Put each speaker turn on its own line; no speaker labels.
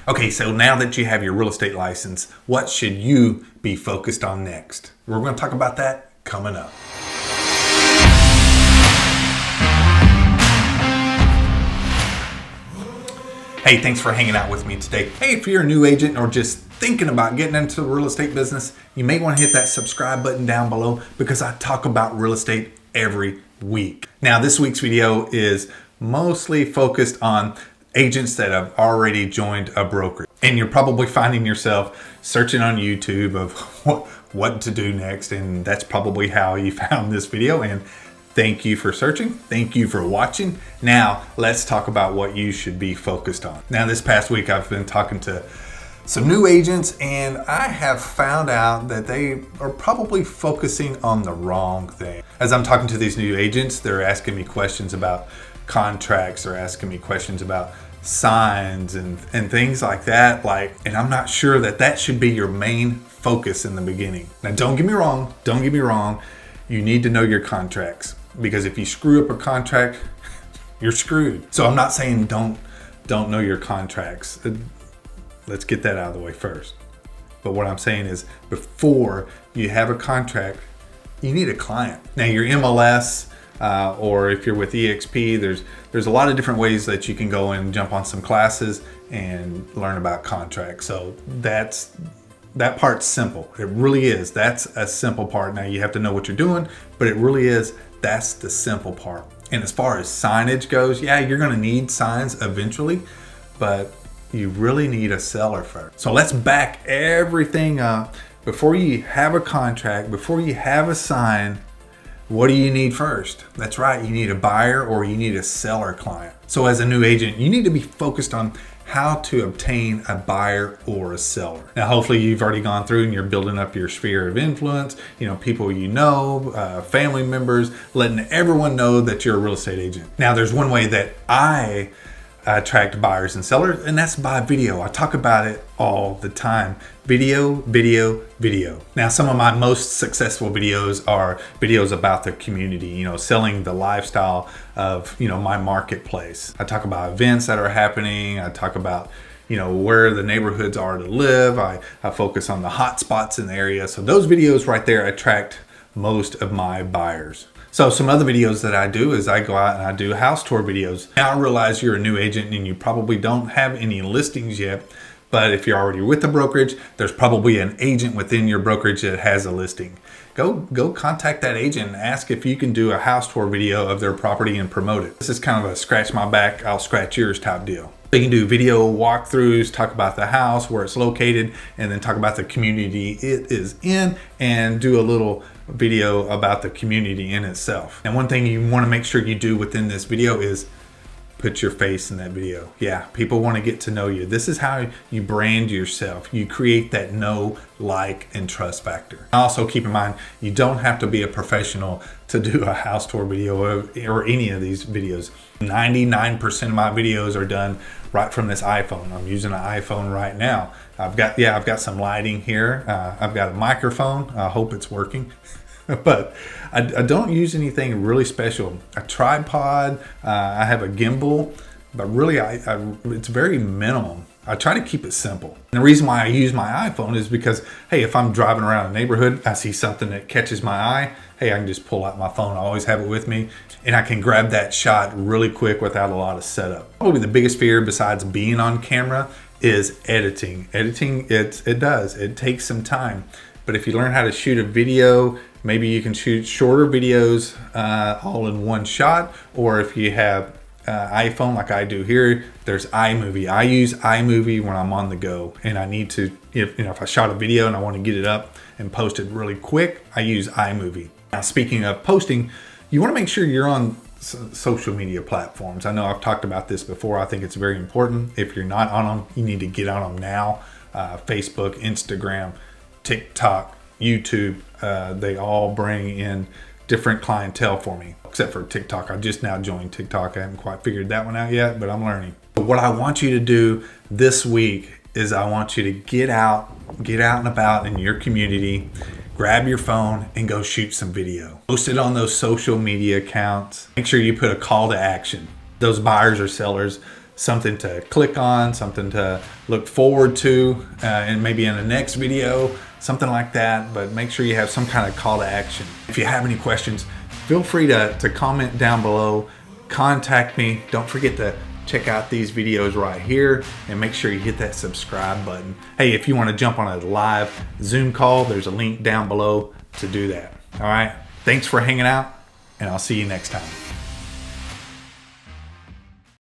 Okay, so now that you have your real estate license, what should you be focused on next? We're going to talk about that coming up. Hey, thanks for hanging out with me today. Hey, if you're a new agent or just thinking about getting into the real estate business, you may want to hit that subscribe button down below because I talk about real estate every week. Now, this week's video is mostly focused on agents that have already joined a brokerage. And you're probably finding yourself searching on YouTube of what to do next. And that's probably how you found this video. And thank you for searching. Thank you for watching. Now, let's talk about what you should be focused on. Now, this past week, I've been talking to some new agents, and I have found out that they are probably focusing on the wrong thing. As I'm talking to these new agents, they're asking me questions about contracts, they're asking me questions about signs and things like that. And I'm not sure that should be your main focus in the beginning. Now, don't get me wrong. You need to know your contracts, because if you screw up a contract, you're screwed. So I'm not saying don't know your contracts. Let's get that out of the way first. But what I'm saying is, before you have a contract, you need a client. Now, your MLS, or if you're with EXP, there's a lot of different ways that you can go and jump on some classes and learn about contracts. So that part's simple. It really is. That's a simple part. Now, you have to know what you're doing, but it really is. That's the simple part. And as far as signage goes, yeah, you're going to need signs eventually, but you really need a seller first. So let's back everything up. Before you have a contract, before you have a sign, what do you need first? That's right, you need a buyer or you need a seller client. So as a new agent, you need to be focused on how to obtain a buyer or a seller. Now, hopefully you've already gone through and you're building up your sphere of influence, people family members, letting everyone know that you're a real estate agent. Now, there's one way that I attract buyers and sellers, and that's by video. I talk about it all the time. Video. Now, some of my most successful videos are videos about the community, selling the lifestyle of, my marketplace. I talk about events that are happening. I talk about, where the neighborhoods are to live. I focus on the hot spots in the area. So those videos right there attract most of my buyers. So some other videos that I do is I go out and I do house tour videos. Now, I realize you're a new agent and you probably don't have any listings yet, but if you're already with the brokerage, there's probably an agent within your brokerage that has a listing. Go contact that agent and ask if you can do a house tour video of their property and promote it. This is kind of a scratch my back, I'll scratch yours type deal. You can do video walkthroughs, talk about the house, where it's located, and then talk about the community it is in, and do a little video about the community in itself. And one thing you want to make sure you do within this video is put your face in that video. Yeah, people want to get to know you. This is how you brand yourself. You create that know, like, and trust factor. Also, keep in mind, you don't have to be a professional to do a house tour video or any of these videos. 99% of my videos are done right from this iPhone. I'm using an iPhone right now. I've got some lighting here. I've got a microphone. I hope it's working. But I don't use anything really special. A tripod, I have a gimbal, but really it's very minimal. I try to keep it simple. And the reason why I use my iPhone is because, hey, if I'm driving around a neighborhood, I see something that catches my eye, hey, I can just pull out my phone. I always have it with me, and I can grab that shot really quick without a lot of setup. Probably the biggest fear besides being on camera is editing. Editing, it takes some time. But if you learn how to shoot a video, maybe you can shoot shorter videos all in one shot. Or if you have iPhone like I do here, there's iMovie. I use iMovie when I'm on the go and I need to, if I shot a video and I want to get it up and post it really quick, I use iMovie. Now, speaking of posting, you want to make sure you're on social media platforms. I know I've talked about this before. I think it's very important. If you're not on them, you need to get on them now. Facebook, Instagram, TikTok, YouTube, they all bring in different clientele for me, except for TikTok. I just now joined TikTok. I haven't quite figured that one out yet, but I'm learning. But what I want you to do this week is I want you to get out and about in your community, grab your phone and go shoot some video. Post it on those social media accounts. Make sure you put a call to action. Those buyers or sellers, something to click on, something to look forward to, and maybe in the next video, something like that. But make sure you have some kind of call to action. If you have any questions, feel free to comment down below, contact me. Don't forget to check out these videos right here and make sure you hit that subscribe button. Hey, if you want to jump on a live Zoom call, there's a link down below to do that. All right, thanks for hanging out, and I'll see you next time.